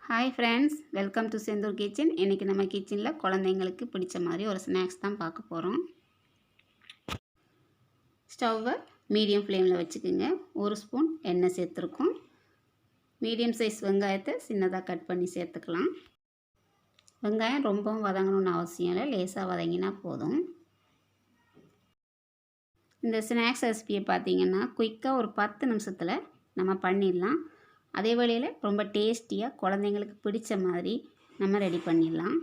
Hi friends, welcome to Senthur kitchen. இன்றைக்கி நம்ம கிச்சனில் குழந்தைங்களுக்கு பிடிச்ச மாதிரி ஒரு ஸ்நாக்ஸ் தான் பார்க்க போகிறோம். ஸ்டவ்வை மீடியம் ஃப்ளேமில் வச்சுக்கோங்க. 1 ஸ்பூன் எண்ணெய் சேர்த்துருக்கோம். மீடியம் சைஸ் வெங்காயத்தை சின்னதாக கட் பண்ணி சேர்த்துக்கலாம். வெங்காயம் ரொம்பவும் வதங்கணும்னு அவசியம் இல்லை, லேசாக வதங்கினா போதும். இந்த ஸ்நாக்ஸ் ரெசிபியை பார்த்திங்கன்னா குயிக்காக ஒரு 10 நிமிஷத்தில் நம்ம பண்ணிடலாம். அதே வேளையில் ரொம்ப டேஸ்டியாக குழந்தைங்களுக்கு பிடிச்ச மாதிரி நம்ம ரெடி பண்ணிடலாம்.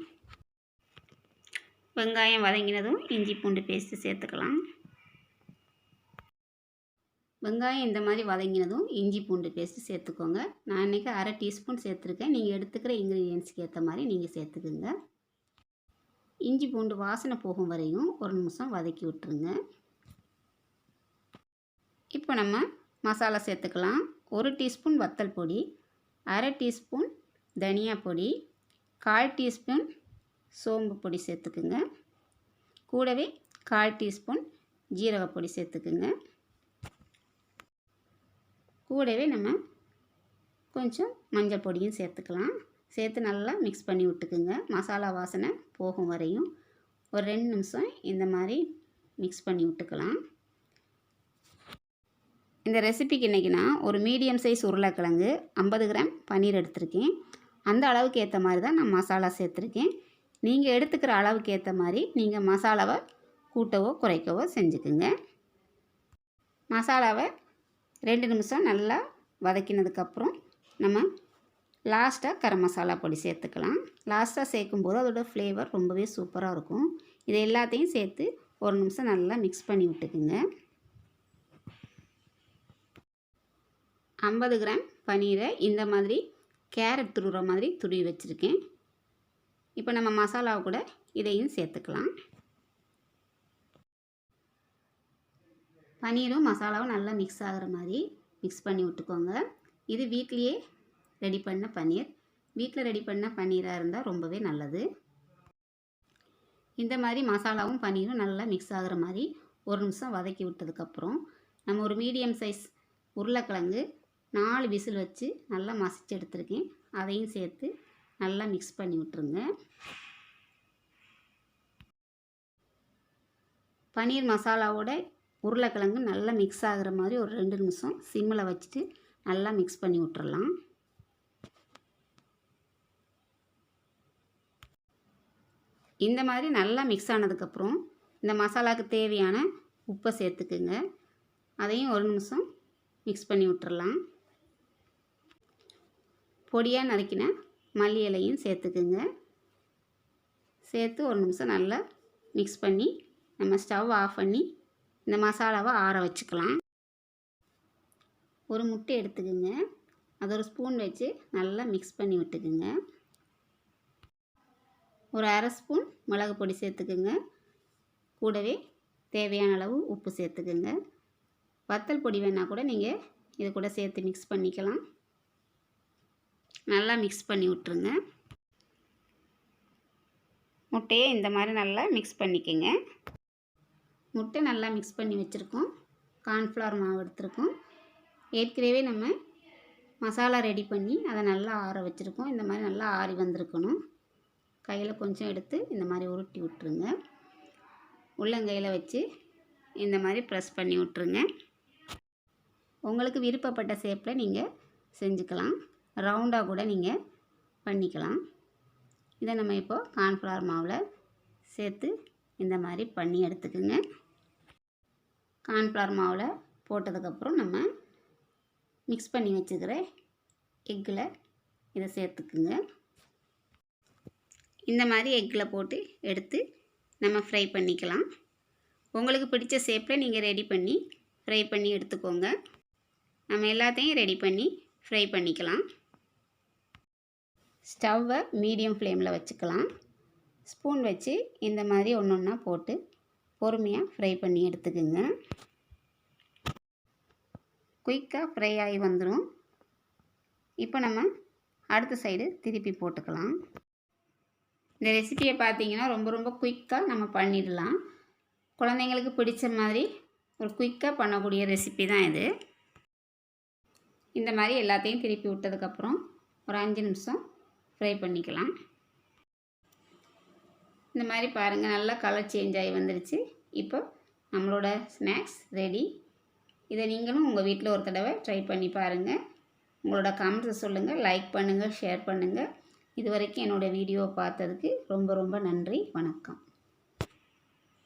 வெங்காயம் வதங்கினதும் இஞ்சி பூண்டு பேஸ்ட்டு சேர்த்துக்கலாம். வெங்காயம் இந்த மாதிரி வதங்கினதும் இஞ்சி பூண்டு பேஸ்ட்டு சேர்த்துக்கோங்க. நான் இன்றைக்கி 1/2 டீஸ்பூன் சேர்த்துருக்கேன். நீங்கள் எடுத்துக்கிற இன்க்ரீடியன்ட்ஸ்க்கு ஏற்ற மாதிரி நீங்கள் சேர்த்துக்குங்க. இஞ்சி பூண்டு வாசனை போகும் வரையும் 1 நிமிஷம் வதக்கி விட்டுருங்க. இப்போ நம்ம மசாலா சேர்த்துக்கலாம். 1 டீஸ்பூன் வத்தல் பொடி, 1/2 டீஸ்பூன் தனியா பொடி, 1/4 டீஸ்பூன் சோம்பு பொடி சேர்த்துக்குங்க. கூடவே 1/4 டீஸ்பூன் ஜீரகப்பொடி சேர்த்துக்குங்க. கூடவே நம்ம கொஞ்சம் மஞ்சள் பொடியும் சேர்த்துக்கலாம். சேர்த்து நல்லா மிக்ஸ் பண்ணி விட்டுக்குங்க. மசாலா வாசனை போகும் வரையும் ஒரு 2 நிமிஷம் இந்த மாதிரி மிக்ஸ் பண்ணி விட்டுக்கலாம். இந்த ரெசிபிக்கு இன்றைக்கி நான் ஒரு மீடியம் சைஸ் உருளைக்கிழங்கு, 50 கிராம் பன்னீர் எடுத்திருக்கேன். அந்த அளவுக்கு ஏற்ற மாதிரி தான் நான் மசாலா சேர்த்துருக்கேன். நீங்கள் எடுத்துக்கிற அளவுக்கு ஏற்ற மாதிரி நீங்கள் மசாலாவை கூட்டவோ குறைக்கவோ செஞ்சுக்குங்க. மசாலாவை 2 நிமிஷம் நல்லா வதக்கினதுக்கப்புறம் நம்ம லாஸ்ட்டாக கரம் மசாலா பொடி சேர்த்துக்கலாம். லாஸ்ட்டாக சேர்க்கும்போது அதோடய ஃப்ளேவர் ரொம்பவே சூப்பராக இருக்கும். இது எல்லாத்தையும் சேர்த்து 1 நிமிஷம் நல்லா மிக்ஸ் பண்ணி விட்டுக்குங்க. 50 கிராம் பன்னீரை இந்த மாதிரி கேரட் துருவுற மாதிரி துருவி வச்சுருக்கேன். இப்போ நம்ம மசாலாவை கூட இதையும் சேர்த்துக்கலாம். பன்னீரும் மசாலாவும் நல்லா மிக்ஸ் ஆகிற மாதிரி மிக்ஸ் பண்ணி விட்டுக்கோங்க. இது வீட்லேயே ரெடி பண்ண பன்னீர். வீட்டில் ரெடி பண்ண பன்னீராக இருந்தால் ரொம்பவே நல்லது. இந்த மாதிரி மசாலாவும் பன்னீரும் நல்லா மிக்ஸ் ஆகிற மாதிரி 1 நிமிஷம் வதக்கி விட்டதுக்கப்புறம் நம்ம ஒரு மீடியம் சைஸ் உருளைக்கிழங்கு 4 விசில் வச்சு நல்லா மசிச்சு எடுத்துருக்கேன். அதையும் சேர்த்து நல்லா மிக்ஸ் பண்ணி விட்டுருங்க. பன்னீர் மசாலாவோட உருளைக்கிழங்கு நல்லா மிக்ஸ் ஆகிற மாதிரி ஒரு 2 நிமிஷம் சிம்மில் வச்சுட்டு நல்லா மிக்ஸ் பண்ணி விட்டுறலாம். இந்த மாதிரி நல்லா மிக்ஸ் ஆனதுக்கப்புறம் இந்த மசாலாவுக்கு தேவையான உப்பை சேர்த்துக்குங்க. அதையும் 1 நிமிஷம் மிக்ஸ் பண்ணி விட்டுறலாம். பொடியாக நறுக்கின மல்லி இலையும் சேர்த்துக்குங்க. சேர்த்து 1 நிமிஷம் நல்லா மிக்ஸ் பண்ணி நம்ம ஸ்டவ் ஆஃப் பண்ணி இந்த மசாலாவை ஆற வச்சுக்கலாம். ஒரு முட்டை எடுத்துக்குங்க. அது ஒரு ஸ்பூன் வச்சு நல்லா மிக்ஸ் பண்ணி விட்டுக்குங்க. ஒரு 1/2 ஸ்பூன் மிளகு பொடி சேர்த்துக்குங்க. கூடவே தேவையான அளவு உப்பு சேர்த்துக்குங்க. வத்தல் பொடி வேணால் கூட நீங்கள் இது கூட சேர்த்து மிக்ஸ் பண்ணிக்கலாம். நல்லா மிக்ஸ் பண்ணி விட்டுருங்க. முட்டையை இந்த மாதிரி நல்லா மிக்ஸ் பண்ணிக்கோங்க. முட்டை நல்லா மிக்ஸ் பண்ணி வச்சுருக்கோம். கார்ன்ஃப்ளவர் மாவு எடுத்துருக்கோம். ஏற்கனவே நம்ம மசாலா ரெடி பண்ணி அதை நல்லா ஆற வச்சுருக்கோம். இந்த மாதிரி நல்லா ஆறி வந்திருக்கணும். கையில் கொஞ்சம் எடுத்து இந்த மாதிரி உருட்டி விட்டுருங்க. உள்ளங்கையில் வச்சு இந்த மாதிரி ப்ரெஸ் பண்ணி விட்டுருங்க. உங்களுக்கு விருப்பப்பட்ட ஷேப்பில் நீங்கள் செஞ்சுக்கலாம். ரவுண்டாக கூட நீங்கள் பண்ணிக்கலாம். இதை நம்ம இப்போது கார்ன்ஃப்ளவர் மாவில் சேர்த்து இந்த மாதிரி பண்ணி எடுத்துக்குங்க. கார்ன்ஃப்ளவர் மாவில் போட்டதுக்கப்புறம் நம்ம மிக்ஸ் பண்ணி வச்சுக்கிற எக்கில் இதை சேர்த்துக்குங்க. இந்த மாதிரி எக்கில் போட்டு எடுத்து நம்ம ஃப்ரை பண்ணிக்கலாம். உங்களுக்கு பிடிச்ச ஷேப்பில் நீங்கள் ரெடி பண்ணி ஃப்ரை பண்ணி எடுத்துக்கோங்க. நம்ம எல்லாத்தையும் ரெடி பண்ணி ஃப்ரை பண்ணிக்கலாம். ஸ்டவ்வை மீடியம் ஃப்ளேமில் வச்சுக்கலாம். ஸ்பூன் வச்சு இந்த மாதிரி ஒன்று ஒன்றா போட்டு பொறுமையாக ஃப்ரை பண்ணி எடுத்துக்குங்க. குயிக்காக ஃப்ரை ஆகி வந்துடும். இப்போ நம்ம அடுத்த சைடு திருப்பி போட்டுக்கலாம். இந்த ரெசிபியை பார்த்தீங்கன்னா ரொம்ப குயிக்காக நம்ம பண்ணிடலாம். குழந்தைங்களுக்கு பிடிச்ச மாதிரி ஒரு குயிக்காக பண்ணக்கூடிய ரெசிபி தான் இது. இந்த மாதிரி எல்லாத்தையும் திருப்பி விட்டதுக்கப்புறம் ஒரு 5 நிமிஷம் ஃப்ரை பண்ணிக்கலாம். இந்த மாதிரி பாருங்கள், நல்லா கலர் சேஞ்ச் ஆகி வந்துடுச்சு. இப்போ நம்மளோட ஸ்நாக்ஸ் ரெடி. இதை நீங்களும் உங்கள் வீட்டில் ஒரு தடவை ட்ரை பண்ணி பாருங்கள். உங்களோட கமெண்ட்ஸை சொல்லுங்கள், லைக் பண்ணுங்கள், ஷேர் பண்ணுங்கள். இது வரைக்கும் என்னோடய வீடியோவை பார்த்ததுக்கு ரொம்ப ரொம்ப நன்றி. வணக்கம்.